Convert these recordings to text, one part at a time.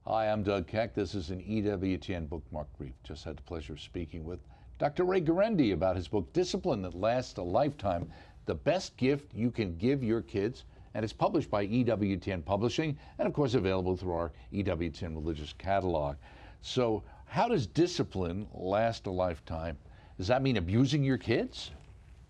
Hi, I'm Doug Keck. This is an EWTN Bookmark Brief. Just had the pleasure of speaking with Dr. Ray Guarendi about his book, Discipline That Lasts a Lifetime, the best gift you can give your kids. And it's published by EWTN Publishing and, of course, available through our EWTN Religious Catalog. So how does discipline last a lifetime? Does that mean abusing your kids?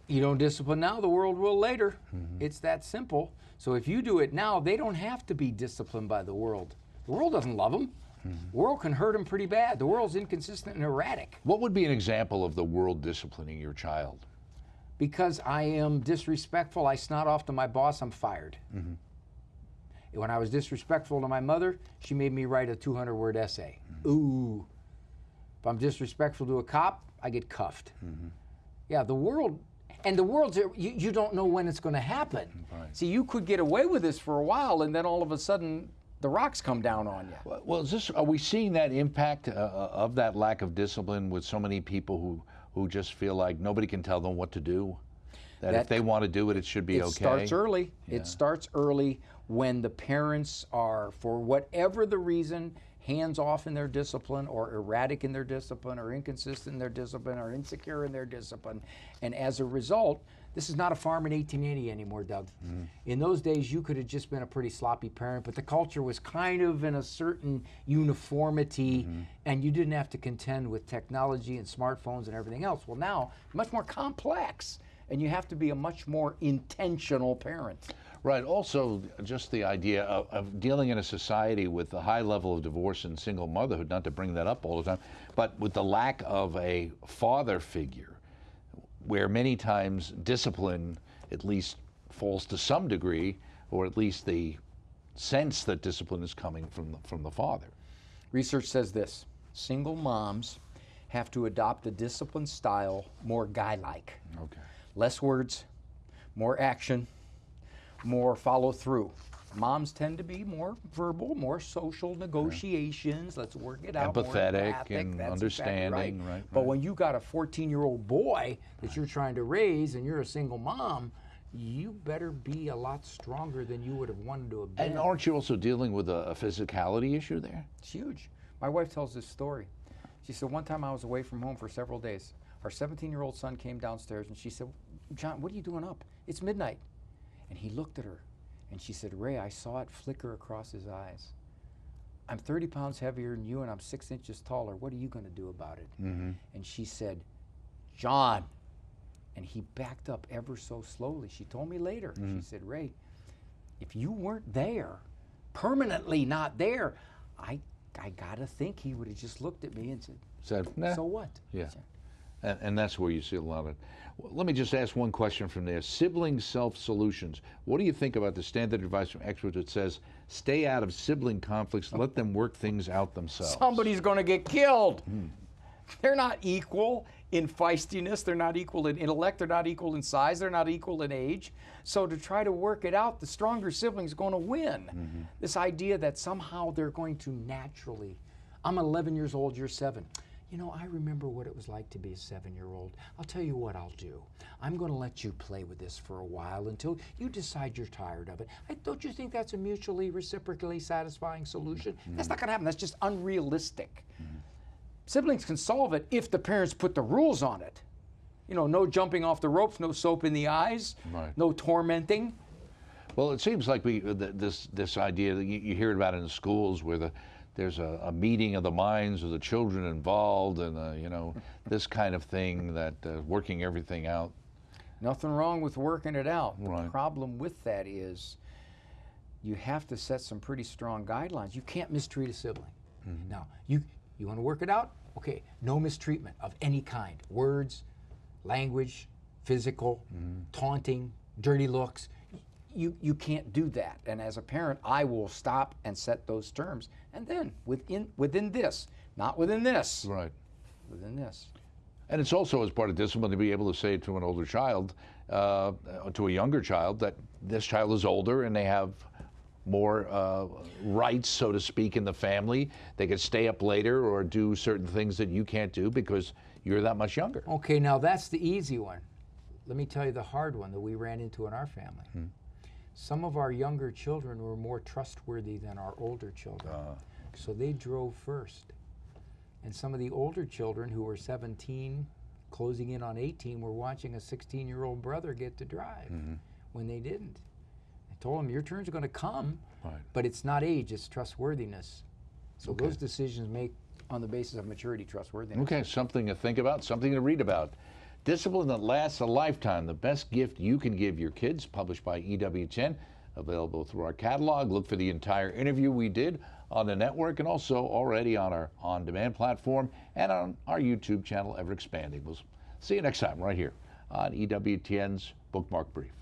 You don't discipline now, the world will later. It's that simple. So if you do it now, they don't have to be disciplined by the world. The world doesn't love them. The world can hurt them pretty bad. The world's inconsistent and erratic. What would be an example of the world disciplining your child? Because I am disrespectful, I snot off to my boss, I'm fired. When I was disrespectful to my mother, she made me write a 200-word essay. Ooh. If I'm disrespectful to a cop, I get cuffed. Yeah, the world, and the world's, you don't know when it's going to happen. Right. See, you could get away with this for a while, and then all of a sudden, the rocks come down on you. Well, are we seeing that impact of that lack of discipline with so many people who just feel like nobody can tell them what to do? That if they want to do it, it should be okay? It starts early. Yeah. It starts early when the parents are, for whatever the reason, hands off in their discipline or erratic in their discipline or inconsistent in their discipline or insecure in their discipline. And as a result, this is not a farm in 1880 anymore, Doug. In those days, you could have just been a pretty sloppy parent, but the culture was kind of in a certain uniformity, and you didn't have to contend with technology and smartphones and everything else. Well, now, much more complex, and you have to be a much more intentional parent. Right. Also, just the idea of dealing in a society with a high level of divorce and single motherhood, not to bring that up all the time, but with the lack of a father figure, where many times discipline at least falls to some degree, or at least the sense that discipline is coming from the father. Research says this: single moms have to adopt a discipline style more guy-like. Okay. Less words, more action, more follow through. Moms tend to be more verbal, more social negotiations. Let's work it out. Empathetic more empathic. and That's understanding, exactly right? But when you got a 14-year-old boy that you're trying to raise and you're a single mom, you better be a lot stronger than you would have wanted to have been. And aren't you also dealing with a physicality issue there? It's huge. My wife tells this story. She said, one time I was away from home for several days. Our 17-year-old son came downstairs and she said, "John, what are you doing up? It's midnight." And he looked at her and she said, "Ray, I saw it flicker across his eyes. I'm 30 pounds heavier than you and I'm 6 inches taller. What are you going to do about it?" And she said, "John." And he backed up ever so slowly. She told me later, she said, "Ray, if you weren't there, permanently not there, I got to think he would have just looked at me and said, Nah. so what?" Yeah. And that's where you see a lot of it. Let me just ask one question from there. Sibling self-solutions. What do you think about the standard advice from experts that says, stay out of sibling conflicts, let them work things out themselves? Somebody's going to get killed. They're not equal in feistiness. They're not equal in intellect. They're not equal in size. They're not equal in age. So to try to work it out, the stronger sibling's going to win. This idea that somehow they're going to naturally, I'm 11 years old, you're 7. You know, I remember what it was like to be a 7-year-old. I'll tell you what I'll do. I'm going to let you play with this for a while until you decide you're tired of it. Don't you think that's a mutually reciprocally satisfying solution? That's not going to happen. That's just unrealistic. Siblings can solve it if the parents put the rules on it. You know, no jumping off the ropes, no soap in the eyes, no tormenting. Well, it seems like this idea that you hear about in the schools where there's a meeting of the minds of the children involved, and you know, this kind of thing, that working everything out. Nothing wrong with working it out. Right. The problem with that is you have to set some pretty strong guidelines. You can't mistreat a sibling. Now, you want to work it out? Okay, no mistreatment of any kind. Words, language, physical, taunting, dirty looks. You can't do that. And as a parent, I will stop and set those terms. And then within this, not within this. Right. Within this. And it's also as part of discipline to be able to say to an older child, to a younger child, that this child is older and they have more rights, so to speak, in the family. They can stay up later or do certain things that you can't do because you're that much younger. Okay, now that's the easy one. Let me tell you the hard one that we ran into in our family. Some of our younger children were more trustworthy than our older children. so they drove first. And some of the older children who were 17, closing in on 18, were watching a 16-year-old brother get to drive when they didn't. I told them, your turn's going to come, but it's not age, it's trustworthiness. So those decisions make on the basis of maturity, trustworthiness. Okay, something to think about, something to read about. Discipline that lasts a lifetime, the best gift you can give your kids, published by EWTN, available through our catalog. Look for the entire interview we did on the network and also already on our on-demand platform and on our YouTube channel, ever expanding. We'll see you next time right here on EWTN's Bookmark Brief.